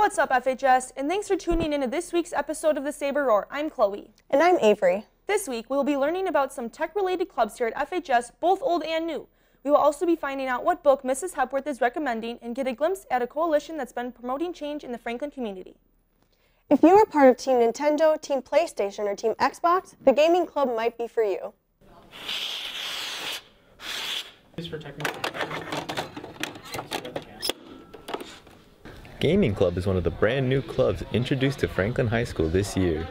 What's up, FHS, and thanks for tuning in to this week's episode of the Saber Roar. I'm Chloe. And I'm Avery. This week, we'll be learning about some tech-related clubs here at FHS, both old and new. We will also be finding out what book Mrs. Hepworth is recommending and get a glimpse at a coalition that's been promoting change in the Franklin community. If you are part of Team Nintendo, Team PlayStation, or Team Xbox, the gaming club might be for you. Gaming Club is one of the brand new clubs introduced to Franklin High School this year.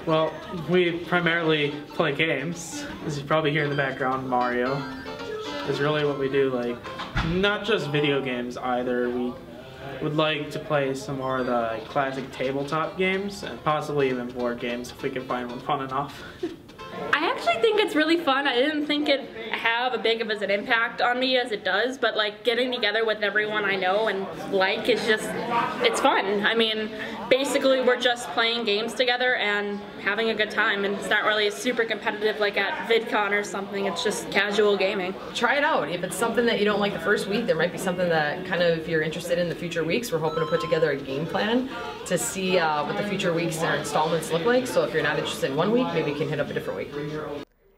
Well, we primarily play games. As you probably hear in the background, Mario is really what we do. Like, not just video games either. We would like to play some more of the classic tabletop games and possibly even board games if we can find one fun enough. I actually think it's really fun. I didn't think it'd have a big of an impact on me as it does, but like getting together with everyone I know and like is just, it's fun. I mean, basically we're just playing games together and having a good time, and it's not really super competitive like at VidCon or something. It's just casual gaming. Try it out. If it's something that you don't like the first week, there might be something that kind of you're interested in the future weeks. We're hoping to put together a game plan to see what the future weeks or installments look like. So if you're not interested in one week, maybe you can hit up a different week.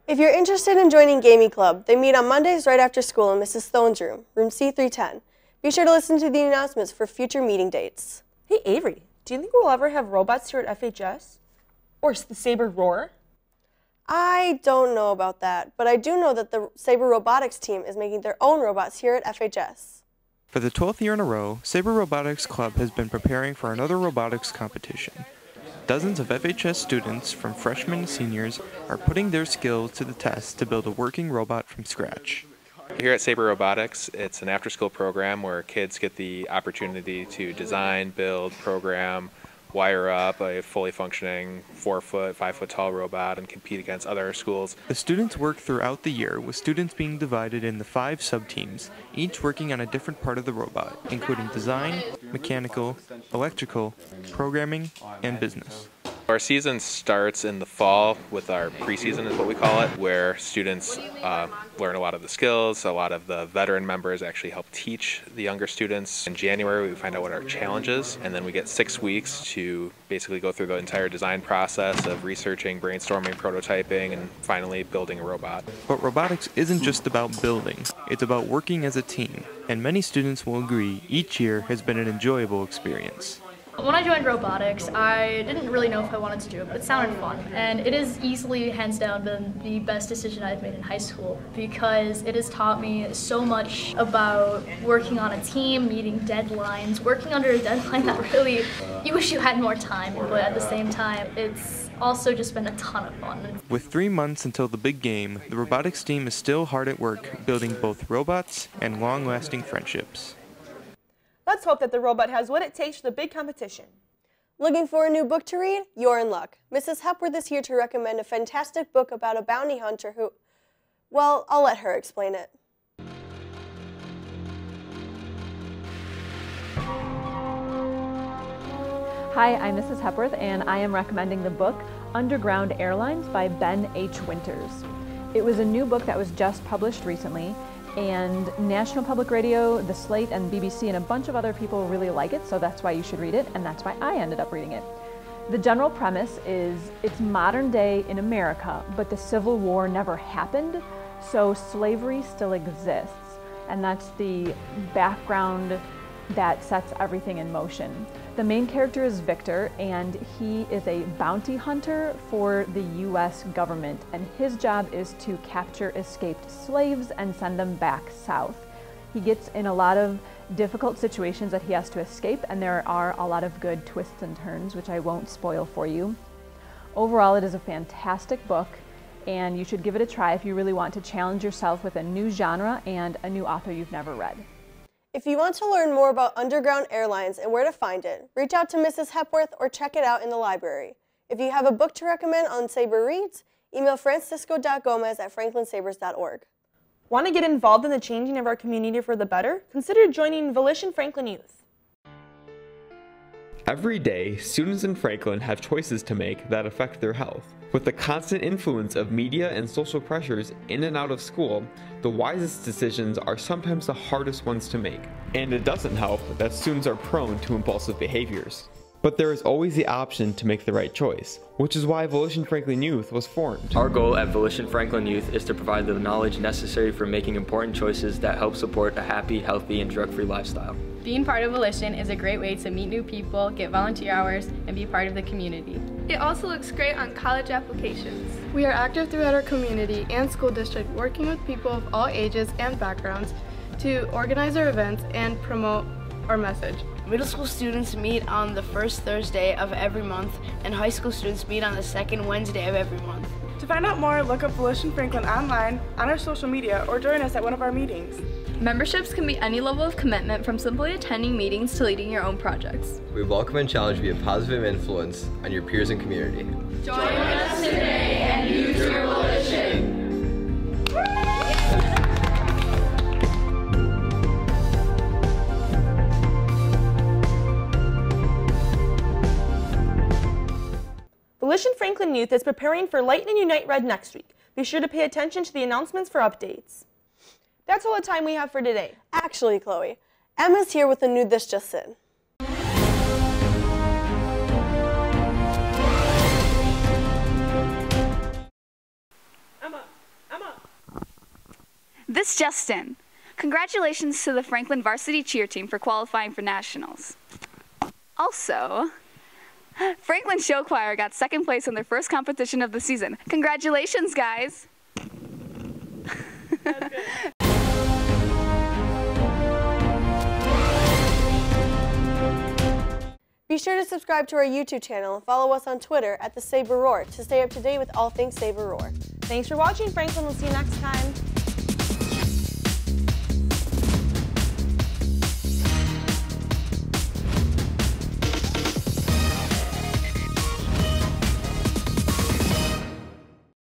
If you're interested in joining Gaming Club, they meet on Mondays right after school in Mrs. Stone's room, room C310. Be sure to listen to the announcements for future meeting dates. Hey Avery, do you think we'll ever have robots here at FHS? Or the Saber Roar? I don't know about that, but I do know that the Saber Robotics team is making their own robots here at FHS. For the 12th year in a row, Saber Robotics Club has been preparing for another robotics competition. Dozens of FHS students, from freshmen to seniors, are putting their skills to the test to build a working robot from scratch. Here at Saber Robotics, it's an after-school program where kids get the opportunity to design, build, program, wire up a fully functioning 4-foot, 5-foot tall robot and compete against other schools. The students work throughout the year, with students being divided into 5 sub-teams, each working on a different part of the robot, including design, mechanical, electrical, programming, and business. Our season starts in the fall with our preseason is what we call it, where students learn a lot of the skills. A lot of the veteran members actually help teach the younger students. In January we find out what our challenge is, and then we get 6 weeks to basically go through the entire design process of researching, brainstorming, prototyping, and finally building a robot. But robotics isn't just about building, it's about working as a team, and many students will agree each year has been an enjoyable experience. When I joined robotics, I didn't really know if I wanted to do it, but it sounded fun. And it is easily, hands down, been the best decision I've made in high school, because it has taught me so much about working on a team, meeting deadlines, working under a deadline that really, you wish you had more time, but at the same time, it's also just been a ton of fun. With 3 months until the big game, the robotics team is still hard at work building both robots and long-lasting friendships. Let's hope that the robot has what it takes for the big competition. Looking for a new book to read? You're in luck. Mrs. Hepworth is here to recommend a fantastic book about a bounty hunter who, well, I'll let her explain it. Hi, I'm Mrs. Hepworth, and I am recommending the book Underground Airlines by Ben H. Winters. It was a new book that was just published recently, and National Public Radio, The Slate, and BBC, and a bunch of other people really like it, so that's why you should read it, and that's why I ended up reading it. The general premise is it's modern day in America, but the Civil War never happened, so slavery still exists, and that's the background that sets everything in motion. The main character is Victor, and he is a bounty hunter for the US government, and his job is to capture escaped slaves and send them back south. He gets in a lot of difficult situations that he has to escape, and there are a lot of good twists and turns, which I won't spoil for you. Overall, it is a fantastic book, and you should give it a try if you really want to challenge yourself with a new genre and a new author you've never read. If you want to learn more about Underground Airlines and where to find it, reach out to Mrs. Hepworth or check it out in the library. If you have a book to recommend on Saber Reads, email francisco.gomez@franklinsabers.org. Want to get involved in the changing of our community for the better? Consider joining Volition Franklin Youth. Every day, students in Franklin have choices to make that affect their health. With the constant influence of media and social pressures in and out of school, the wisest decisions are sometimes the hardest ones to make. And it doesn't help that students are prone to impulsive behaviors. But there is always the option to make the right choice, which is why Volition Franklin Youth was formed. Our goal at Volition Franklin Youth is to provide the knowledge necessary for making important choices that help support a happy, healthy, and drug-free lifestyle. Being part of Volition is a great way to meet new people, get volunteer hours, and be part of the community. It also looks great on college applications. We are active throughout our community and school district, working with people of all ages and backgrounds to organize our events and promote our message. Middle school students meet on the first Thursday of every month, and high school students meet on the second Wednesday of every month. To find out more, look up Volition Franklin online, on our social media, or join us at one of our meetings. Memberships can be any level of commitment, from simply attending meetings to leading your own projects. We welcome and challenge you to be a positive influence on your peers and community. Join us today and use your Volition. Volition Franklin Youth is preparing for Light and Unite Red next week. Be sure to pay attention to the announcements for updates. That's all the time we have for today. Actually, Chloe, Emma's here with the new This Just In. Emma. This just in. Congratulations to the Franklin varsity cheer team for qualifying for nationals. Also, Franklin Show Choir got second place in their first competition of the season. Congratulations, guys! That's good. Be sure to subscribe to our YouTube channel and follow us on Twitter at the Saber Roar to stay up to date with all things Saber Roar. Thanks for watching, Franklin. We'll see you next time.